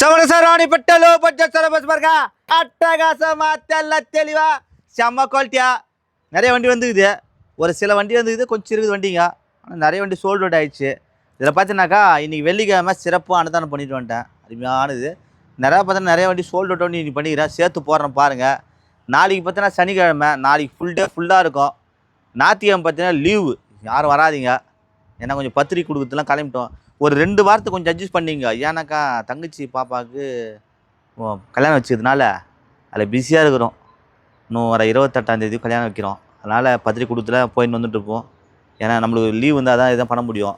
சவணசராணிப்பட்ட low budget bus பாருங்க அட்டகாசமா தெல்ல தெளிவா செம்ம குவாலிட்டியா நிறைய வண்டி வந்துக்குது. ஒரு சில வண்டி வந்துக்குது, கொஞ்சம் இருக்குது வண்டிங்க. ஆனால் நிறைய வண்டி சோல்ட் அவுட் ஆகிடுச்சு. இதில் பார்த்தீங்கன்னாக்கா இன்றைக்கி வெள்ளிக்கிழமை சிறப்பாக அன்னதானம் பண்ணிட்டு வந்துட்டேன். அருமையானது. நிறைய வண்டி சோல்ட் அவுட் வண்டி இன்றைக்கி பண்ணிக்கிறேன், சேர்த்து போடுறேன் பாருங்கள். நாளைக்கு பார்த்தீங்கன்னா சனிக்கிழமை, நாளைக்கு ஃபுல் டே ஃபுல்லாக இருக்கும். ஞாயிற்றுக்கிழமை பார்த்தீங்கன்னா லீவு, யாரும் வராதிங்க. ஏன்னா கொஞ்சம் பத்திரிக்கை கொடுக்குறதுலாம் கிளம்பிட்டோம். ஒரு 2 வாரத்துக்கு கொஞ்சம் அட்ஜஸ்ட் பண்ணிங்க. ஏன்னாக்கா தங்கச்சி பாப்பாவுக்கு கல்யாணம் வச்சதுனால அதில் பிஸியாக இருக்கிறோம். இன்னும் வர 28ஆம் தேதி கல்யாணம் வைக்கிறோம். அதனால் பத்திரிக்கை கொடுத்துல போயின்னு வந்துட்டு இருப்போம். ஏன்னா நம்மளுக்கு லீவ் வந்தால் தான் இதான் பண்ண முடியும்.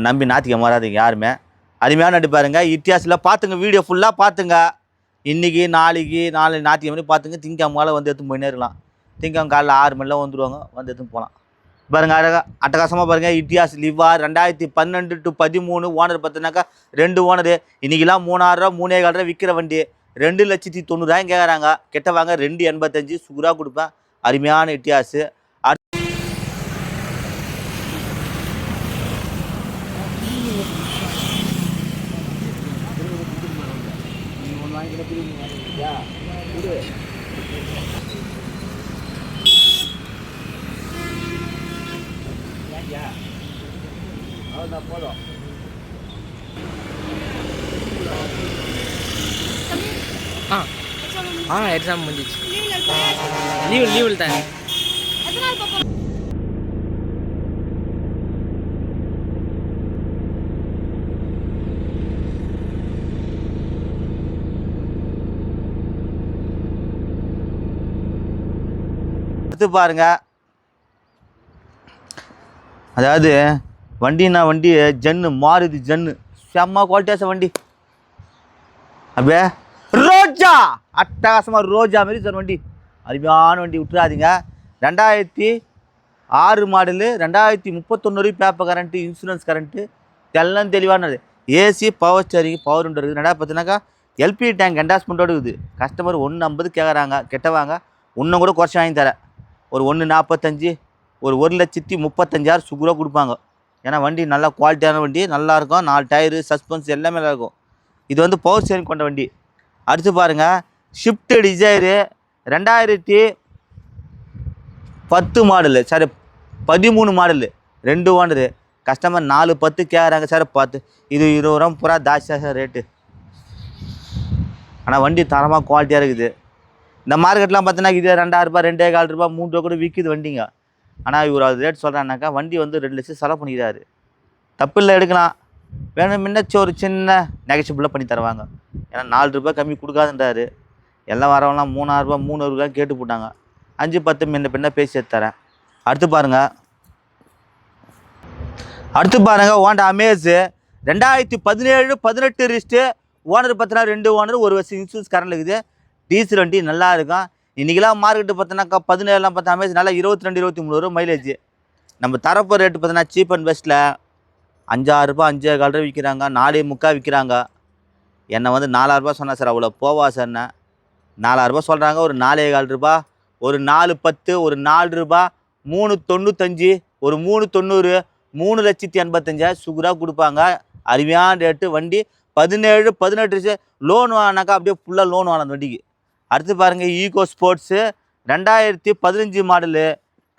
நம்பி ஞாயிற்றுக்கிழமை வராதிங்க யாருமே. அருமையான நடிப்பாருங்க. இத்தியாசில் பார்த்துங்க, வீடியோ ஃபுல்லாக பார்த்துங்க. இன்றைக்கி நாளைக்கு ஞாயிற்றுக்கிழமை பார்த்துங்க. திங்கக்கிழமை வந்து எடுத்து போயினே இருக்கலாம். திங்கக்கிழமை காலைல 6 மணிலாம் வந்துடுவாங்க, வந்து எடுத்துன்னு போகலாம். பாருங்க, அழகா அட்டகாசமாக பாருங்கள். இட்டியாஸ் லிவா 2012 to 13 ஓனர் பார்த்தினாக்கா 2 ஓனரு. இன்றைக்கெல்லாம் 3000 3,400 விற்கிற வண்டி 2,90,000 கேட்குறாங்க. கெட்ட வாங்க 2,85 சுகுராக கொடுப்பேன். அருமையான இட்டியாஸு. போதும் எக்ஸாம் முடிஞ்சிச்சு. லீவில் தான். எடுத்து பாருங்க. அதாவது வண்டினா வண்டி ஜன்னு மாறுது. ஜன்னு செம்ம குவாலிட்டியாச வண்டி. அப்படியே ரோஜா அட்டகாசமாக ரோஜா மாரி சார் வண்டி. அருமையான வண்டி, விட்டுறாதீங்க. 2006 model, 2031 paper current, insurance current எல்லாம் தெளிவானது. AC, power steering, power window இருக்குது. ரெண்டாவது பார்த்தீங்கன்னாக்கா எல்பி டேங்க் என்டாஸ்மெண்ட்டோடு இருக்குது. கஸ்டமர் 150 கேட்குறாங்க. கெட்டவாங்க இன்னும் கூட குறைச்சி வாங்கி தரேன். ஒரு 145, ஒரு 1,35,000 சுகுராக கொடுப்பாங்க. ஏன்னா வண்டி நல்லா குவாலிட்டியான வண்டி, நல்லாயிருக்கும். 4 டயரு, சஸ்பென்ஸ் எல்லாமே நல்லாயிருக்கும். இது வந்து பவர் ஸ்டேரிங் கொண்ட வண்டி. அடுத்து பாருங்கள், shift Dzire 2010 model, sorry 13 model, 2 owner. Customer 4,10 கேட்குறாங்க சார். 10 இது 20 ரூபா பூரா தாஸ்தியாக சார் ரேட்டு. ஆனால் வண்டி தரமாக குவாலிட்டியாக இருக்குது. இந்த மார்க்கெட்லாம் பார்த்தீங்கன்னா இது 2,000 ரூபாய், 2,400 ரூபா, 3 ரூபா கூட விற்கிது வண்டிங்க. ஆனால் இவர் அது ரேட் சொல்கிறான்னாக்கா வண்டி வந்து 2 லட்சம் செலவு பண்ணிக்கிறாரு. தப்பு இல்லை, எடுக்கலாம். வேணும் முன்னாச்சு ஒரு சின்ன நெகட்டிவ்லாம் பண்ணி தருவாங்க. ஏன்னா 4 ரூபாய் கம்மி கொடுக்காதுன்றாரு. எல்லாம் வரவங்களாம் 3,000 ரூபா 300 ரூபா கேட்டு போட்டாங்க. 5-10 முன்ன பேசி எடுத்துறேன். அடுத்து பாருங்கள் ஹோண்டா அமேஸு 2017-18 ரிஸ்ட்டு. ஓனர் பார்த்தீங்கன்னா 2 ஓனர், 1 வருஷம் இன்சூரன்ஸ் கரண்ட் இருக்குது. டீசல் வண்டி நல்லா இருக்கும். இன்றைக்கெல்லாம் மார்க்கெட்டு பார்த்தோன்னாக்கா 17 பார்த்தா அமேஸ் நல்லா 22-23 ரூபா மைலேஜ். நம்ம தரப்போ ரேட்டு பார்த்தோன்னா சீப் அண்ட் பெஸ்ட்டில் 5,000 ரூபா 5,400 ரூபா விற்கிறாங்க. 4,300 விற்கிறாங்க. என்னை வந்து 4,000 ரூபா சொன்னேன் சார். அவ்வளோ போவா சார்? 4,000 ரூபா சொல்கிறாங்க. ஒரு 4,400 ரூபா, ஒரு 4,10, ஒரு 4 ரூபா, 3,95, ஒரு 3,90, 3,85,000 சுகுராக கொடுப்பாங்க. அருமையான ரேட்டு. வண்டி 17-18 லோன் வாங்கினாக்கா அப்படியே ஃபுல்லாக லோன் வாங்கின வண்டிக்கு. அடுத்து பாருங்கள், ஈகோ ஸ்போர்ட்ஸு 2015 மாடலு.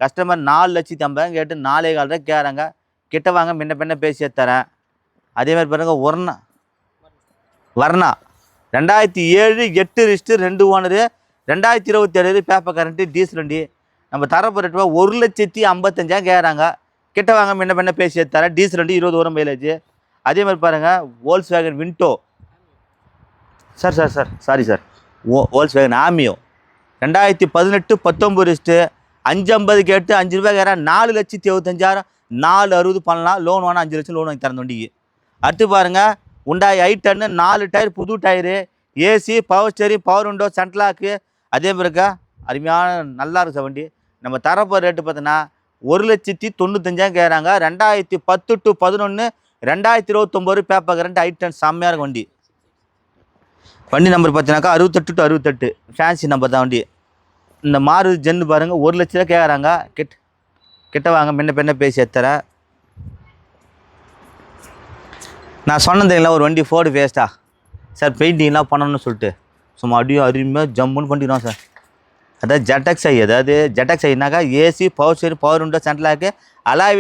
கஸ்டமர் 4,50,000 கேட்டு 4,400 ரூபா கேட்குறாங்க. கிட்ட வாங்க முன்ன பேசி தரேன். அதேமாதிரி பாருங்கள் Varna 2007-8 wrist, 2 owner, 2027 paper current, diesel வண்டி. நம்ம தரப்போ ரேட்டு 1,55,000 கேட்குறாங்க. கிட்ட வாங்க முன்ன பேசி தரேன். டீசல் வண்டி 20 வரும் மைலேஜ். அதே மாதிரி பாருங்கள், Volkswagen window sir sorry sir, Volkswagen Ameo 2018-19 wrist, 5,50 கேட்டு 5 ரூபா கேட்குறேன். 4,75,000, 4,60 பண்ணலாம். லோன் வாங்கினா 5 லட்சம் லோன் வாங்கி தரேன் வண்டிக்கு. அடுத்து பாருங்கள், உண்டாய் i10 4 டயர், புது tyre, AC, power steering, power window, சென்ட்லாக்கு. அதே பிறகு அருமையான நல்லா இருக்கு சார் வண்டி. நம்ம தரப்போ ரேட்டு பார்த்தோன்னா 1,95,000 கேட்குறாங்க. 2010-11, 2029 பேப்பர் கரண்ட், i10 செம்மையாக இருக்கும் வண்டி. வண்டி நம்பர் பார்த்தீங்கன்னாக்கா 68-68 ஃபேன்சி நம்பர் தான் வண்டி. இந்த மாறு ஜென்னு பாருங்கள், 1 லட்சம் ரூபா கேட்குறாங்க. கிட்ட வாங்க முன்ன பேசி எடுத்துறேன். நான் சொன்னது இல்லை, ஒரு வண்டி ஃபோர்டு ஃபேஸ்டா சார் பெயிண்டிங்லாம் பண்ணணும்னு சொல்லிட்டு சும்மா அப்படியே அருமையாக ஜம்முன்னு பண்ணிக்கிறோம் சார். அதாவது ஜெட்டக்ஸ் ஐ, அதாவது ஜெட்டக்ஸ் ஐனாக்கா AC power steering power window central lock alloy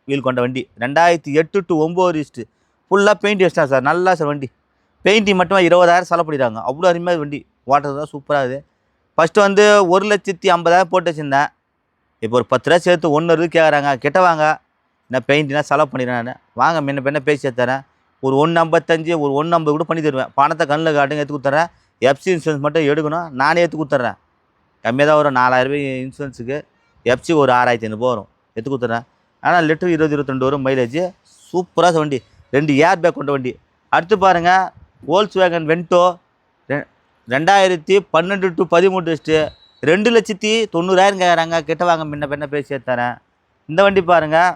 wheel கொண்ட வண்டி. 2008 to 9 ஃபுல்லாக பெயிண்ட் வச்சிட்டா சார். நல்லா சார் வண்டி. பெயிண்டிங் மட்டும் 20,000 செலவு பண்ணிடுறாங்க. அவ்வளோ அருமையாக வண்டி. ஓட்டுறது தான் சூப்பராக இருக்குது. ஃபஸ்ட்டு வந்து 1,50,000 போட்டு வச்சுருந்தேன். இப்போ ஒரு 10 ரூபா சேர்த்து 1 கேட்குறாங்க. கிட்ட வாங்க, நான் பெயிண்ட்னா செலவு பண்ணிடுறேன். நான் வாங்க முன்ன பின்ன பேசி தரேன். ஒரு 1,55 ஒரு 1,50 கூட பண்ணி தருவேன். பணத்தை கண்ணில் காட்டுங்க, எடுத்து கொடுத்துட்றேன். எஃப்சி இன்சூரன்ஸ் மட்டும் எடுக்கணும், நானே எடுத்து கொடுத்துட்றேன். கம்மியாக தான் வரும். 4,000 இன்சூரன்ஸுக்கு. எஃப்சி ஒரு 6,500 வரும். எடுத்து கொடுத்துட்றேன். ஆனால் லிட்டர் 20-22 வரும் மைலேஜ். சூப்பராக வண்டி. 2 ஏர் பேக் கொண்ட வண்டி. அடுத்து பாருங்கள், வோல்க்ஸ்வேகன் வென்டோ 2012 to 13 2,90,000 கேட்குறாங்க. கிட்ட வாங்க முன்ன பின்ன பேசி தரேன். இந்த வண்டி பாருங்கள்,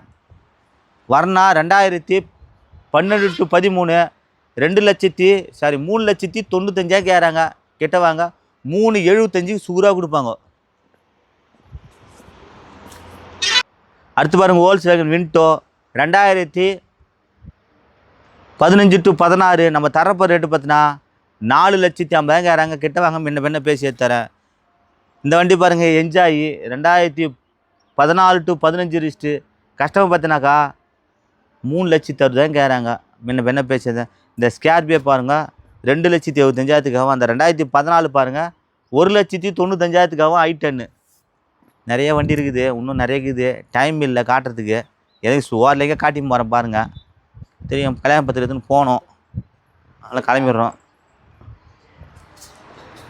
வர்ணா 2012 to 13 3,95,000 கேட்குறாங்க. கிட்ட வாங்க 3,75 சூறாக கொடுப்பாங்க. அடுத்து பாருங்கள், வோல்க்ஸ்வேகன் விண்டோ 2015 to 16 நம்ம தரப்போ ரேட்டு பார்த்தினா 4,50,000 கேட்குறாங்க. கிட்ட வாங்க முன்ன பின்ன பேசி தரேன். இந்த வண்டி பாருங்கள், என்ஜாய் 2014 to 15 கஸ்டமர் பார்த்தினாக்கா 3,60,000 கேட்குறாங்க. முன்ன பின்ன பேசியது. இந்த ஸ்கார்பியோ பாருங்கள் 2,75,000 அந்த 2014 பாருங்கள் 1,95,000 i10. நிறைய வண்டி இருக்குது, இன்னும் நிறைய இருக்குது. டைம் இல்லை காட்டுறதுக்கு. எதுக்கு சுவார்லேயே காட்டி போகிறேன் பாருங்கள். தெரியும், கல்யாண பத்திரத்துன்னு போனோம், அதனால் கிளம்பிடுறோம்.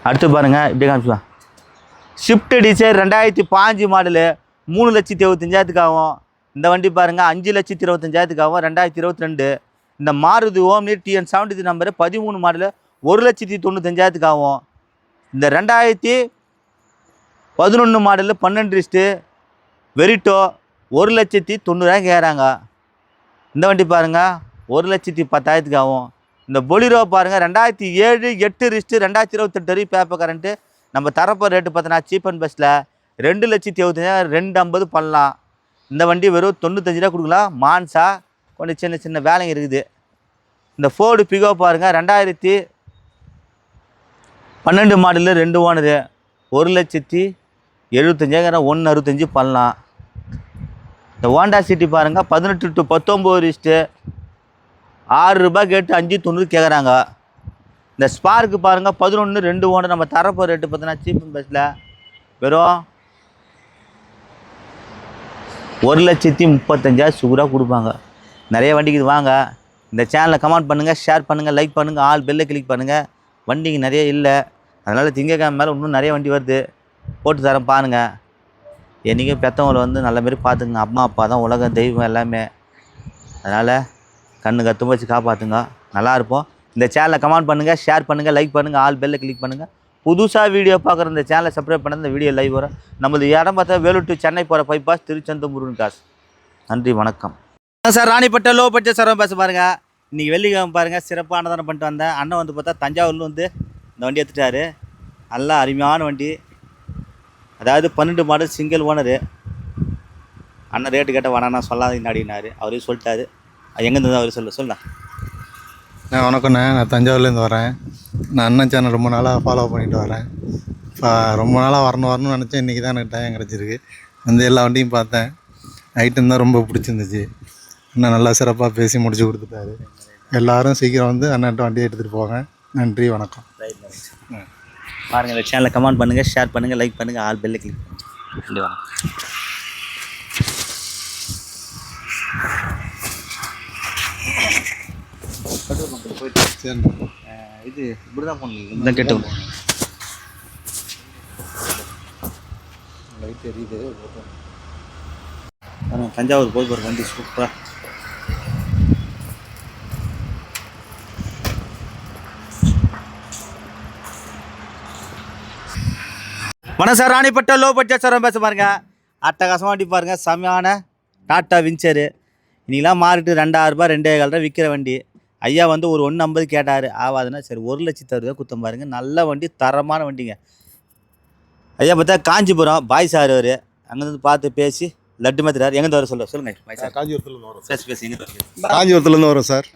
அடுத்து பாருங்கள், இப்படி காமிச்சுலாம். ஷிஃப்ட் டிசைர் 2005 மாடலு 3,75,000 இந்த வண்டி பாருங்கள் 5,25,000 2022. இந்த Maruti omni TN70 number 13 model 1,95,000 இந்த 2011 மாடலு 12 வெரிட்டோ 1,90,000 கேட்குறாங்க. இந்த வண்டி பாருங்கள் 1,10,000 இந்த பொலிரோ பாருங்கள் 2007 8 2028 வரைக்கும் பேப்பர் கரண்ட்டு. நம்ம தரப்போ ரேட்டு பார்த்தோன்னா சீப் அண்ட் பெஸ்ட்டில் 2,70,000 2,50 பண்ணலாம். இந்த வண்டி வெறும் 95 ரூபா கொடுக்கலாம். மான்சா கொஞ்சம் சின்ன சின்ன வேலைங்க இருக்குது. இந்த ஃபோர்டு பிகோ பாருங்கள் 2012 மாடலு 2 ஓனரு 1,75,000 1,65 பண்ணலாம். இந்த ஹோண்டா சிட்டி பாருங்கள் 18 to 19 ₹6 கேட்டு 5,90 கேட்குறாங்க. இந்த ஸ்பார்க்கு பாருங்கள் 11 2 ஓனர் நம்ம தரப்போ ரேட்டு பார்த்தோன்னா சீப் அண்ட் பெஸ்ட்டில் வெறும் 1,35,000 சூப்பராக கொடுப்பாங்க. நிறைய வண்டிக்கு வாங்க. இந்த சேனலை கமெண்ட் பண்ணுங்கள், ஷேர் பண்ணுங்கள், லைக் பண்ணுங்கள், ஆல் பெல்லை கிளிக் பண்ணுங்கள். வண்டிக்கு நிறைய இல்லை, அதனால் திங்கக்கிழமை மேலே இன்னும் நிறைய வண்டி வருது, போட்டு தரேன் பாருங்கள். என்றைக்கும் பெற்றவங்களை வந்து நல்ல மாரி பார்த்துக்குங்க. அம்மா அப்பா தான் உலகம், தெய்வம் எல்லாமே. அதனால் கண்ணு கற்று வச்சு காப்பாற்றுங்க, நல்லாயிருப்போம். இந்த சேனலை கமெண்ட் பண்ணுங்கள், ஷேர் பண்ணுங்கள், லைக் பண்ணுங்கள், ஆல் பெல்லை கிளிக் பண்ணுங்கள். புதுசாக வீடியோ பார்க்குற இந்த சேனலை சப்ஸ்கிரைப் பண்ண இந்த வீடியோ லைவ் வரும். நம்மளது இடம் பார்த்தா வேலூர் டு சென்னை போகிற பைபாஸ் திருச்செந்தூர் முருகன் காசு. நன்றி, வணக்கம் சார். ராணிப்பட்ட லோ பட்ஜெட் சார் பேச பாருங்கள். இன்றைக்கி வெள்ளிக்கிழமை பாருங்கள், சிறப்பாக தானே பண்ணிட்டு வந்தேன். அண்ணன் வந்து பார்த்தா தஞ்சாவூரில் வந்து இந்த வண்டி எடுத்துட்டாரு. நல்லா அருமையான வண்டி. அதாவது 12 மாடல் சிங்கிள் ஓனரு. அண்ணன் ரேட்டு கேட்ட வேணாண்ணா சொல்லாதீங்க அப்படின்னாரு. அவரே சொல்லிட்டாரு. எங்கேருந்து அவர் சொல்லலாம். வணக்கண்ணே, நான் தஞ்சாவூர்லேருந்து வரேன். நான் அண்ணன் சேனல் ரொம்ப நாளாக ஃபாலோ பண்ணிட்டு வரேன். ரொம்ப நாளாக வரணும்னு நினச்சேன். இன்றைக்கி தான் எனக்கு டைம் கிடச்சிருக்கு. வந்து எல்லா வண்டியும் பார்த்தேன். ஐட்டம் தான் ரொம்ப பிடிச்சிருந்துச்சு. அண்ணன் நல்லா சிறப்பாக பேசி முடிச்சு கொடுத்துட்டாரு. எல்லோரும் சீக்கிரம் வந்து அண்ணன்ட்ட வண்டியை எடுத்துகிட்டு போங்க. நன்றி, வணக்கம். பாருங்கள், இந்த சேனலை கமெண்ட் பண்ணுங்கள், ஷேர் பண்ணுங்கள், லைக் பண்ணுங்கள், ஆல் பெல்லை கிளிக் பண்ணுங்கள். நன்றி, வணக்கம். இது இப்படி தான் போகணும். இந்த கேட்டு லைட் எரியுது. தஞ்சாவூர் போய் ஒரு வண்டி சூப்பராக. வணக்கம் சார். ராணிப்பட்ட லோ பட்ஜெட் சார் பேச பாருங்க. அட்டகாசமாக வண்டி பாருங்கள், செமையான டாட்டா வின்சரு. இன்றைக்கெலாம் மாறிட்டு ₹2,000 2,500 விற்கிற வண்டி. ஐயா வந்து ஒரு 1,50 கேட்டார். ஆகாதுன்னா சரி 1,60,000 குத்தம் பாருங்கள். நல்ல வண்டி, தரமான வண்டிங்க. ஐயா பார்த்தா காஞ்சிபுரம் பாய் சார். அவர் அங்கேருந்து பார்த்து பேசி லட்டு மாத்திரார். எங்கேருந்து வர சொல்லுங்கள் பாய் சார். காஞ்சிபுரத்துலேருந்து வரோம். பேசி எங்கே காஞ்சிபுரத்துலேருந்து வரோம் சார்.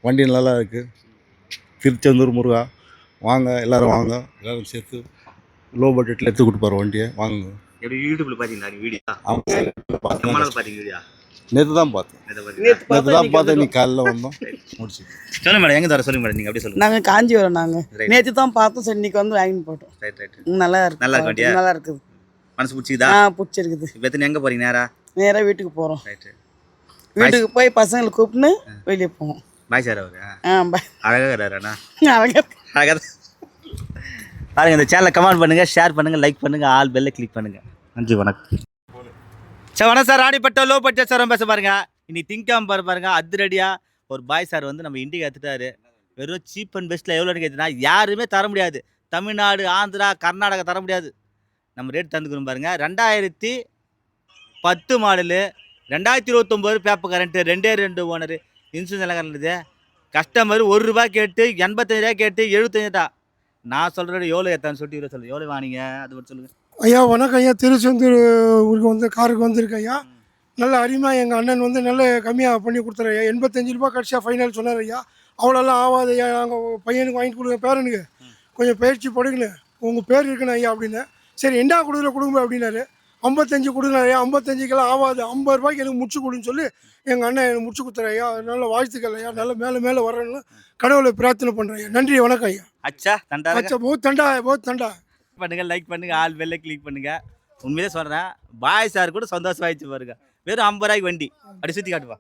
வண்டி நல்லா இருக்குது. திருச்செந்தூர் முருகா வாங்க எல்லோரும் வாங்க எல்லோரும் சேர்த்து லோ பட்ஜெட்டில் எடுத்து கொடுப்பாரு வண்டியை வாங்க. எப்படி யூடியூப்ல பார்த்தீங்களா நீ வீடியோ? அவங்க பார்த்தீங்க வீடியோ? நேற்று தான் பார்த்தேன். நேற்று தான் பார்த்தேன். நீ காலையில் வந்தோம் முடிச்சு. சொல்லுங்க மேடம், எங்கே தர சொல்லுங்க மேடம், நீங்கள் அப்படியே சொல்லுங்கள். நாங்கள் காஞ்சிபுரம். நாங்கள் நேற்று தான் பார்த்தோம், சரி இன்னைக்கு வந்து வாங்கிட்டு போட்டோம். Right right. நல்லா இருக்கு. நல்லா இருக்கு வண்டியா? நல்லா இருக்குது. மனசு பிடிச்சிக்குதா? பிடிச்சிருக்குது. இப்போ எத்தனை எங்கே போகிறீங்க? நேராக வீட்டுக்கு போகிறோம். ரைட்டு. வீட்டுக்கு போய் பசங்களை கூப்பிட்டுன்னு வெளியே போவோம். பாய் சார் அவரு பாய். அழகாக இருக்கிறாரண்ணா. அழகாக அழகாக பாருங்கள். இந்த சேனலை கமெண்ட் பண்ணுங்கள், ஷேர் பண்ணுங்கள், லைக் பண்ணுங்கள், ஆல் பெல்லை கிளிக் பண்ணுங்கள். நன்றி, வணக்கம். சார் வணக்கம் சார். ராணிப்பட்ட லோ பட்ஜெட் சார் பேச பாருங்க. இன்னைக்கு திங்காம பாருங்க, அதிரடியாக ஒரு பாய் சார் வந்து நம்ம இண்டிகா எடுத்துட்டாரு. வெறும் சீப் அண்ட் பெஸ்ட்டில் எவ்வளோன்னு கேட்டுனா யாருமே தர முடியாது. தமிழ்நாடு, ஆந்திரா, கர்நாடகா தர முடியாது. நம்ம ரேட் தந்துக்கணும் பாருங்க. 2010 model, 2029 paper current, 2 owner, insurance எல்லாம் கரண்ட்டு. கஸ்டமர் ₹1 கேட்டு 85 கேட்டு 75. நான் சொல்கிறேன் எவ்வளோ ஏற்றான்னு சொல்லிட்டு இவ்வளோ சொல்லுங்கள். எவ்வளோ வாங்கினீங்க அது மட்டும் சொல்லுங்கள். ஐயா வணக்கம் ஐயா. திருச்செந்தூர் ஊருக்கு வந்து காருக்கு வந்திருக்கு ஐயா. நல்ல அருமையாக எங்கள் அண்ணன் வந்து நல்ல கம்மியாக பண்ணி கொடுத்தாரு ஐயா. ₹85 கடைசியாக ஃபைனல் சொன்னார் ஐயா. அவ்வளோலாம் ஆகாது ஐயா, நாங்கள் பையனுக்கு வாங்கி கொடுங்க, பேரனுக்கு கொஞ்சம் பயிற்சி படுங்கண்ணு, உங்கள் பேர் இருக்கணும் ஐயா அப்படின்னு. சரி என்ன கொடுங்க அப்படின்னாரு. 55 கொடுங்க ஐயா. 55க்கெல்லாம் ஆகாது, ₹50 எனக்கு முடிச்சு கொடுன்னு சொல்லி எங்கள் அண்ணன் எனக்கு முடிச்சு கொடுத்தாரு ஐயா. நல்ல வாழ்த்துக்கள் ஐயா. நல்ல மேலே வரணும்னு கடவுளை பிரார்த்தனை பண்ணுறேன் ஐயா. நன்றி, வணக்கம் ஐயா. அச்சா தண்டா அச்சா बहुत ठंडा பண்ணுங்க, லைக் பண்ணுங்க, ஆல் பெல்லை கிளிக் பண்ணுங்க. உண்மையிலே சொல்கிறேன், பாய் சார் கூட சந்தோஷம் ஆயிடுச்சு பாருங்க. வெறும் ₹50 வண்டி. அப்படி சுற்றி காட்டுவா.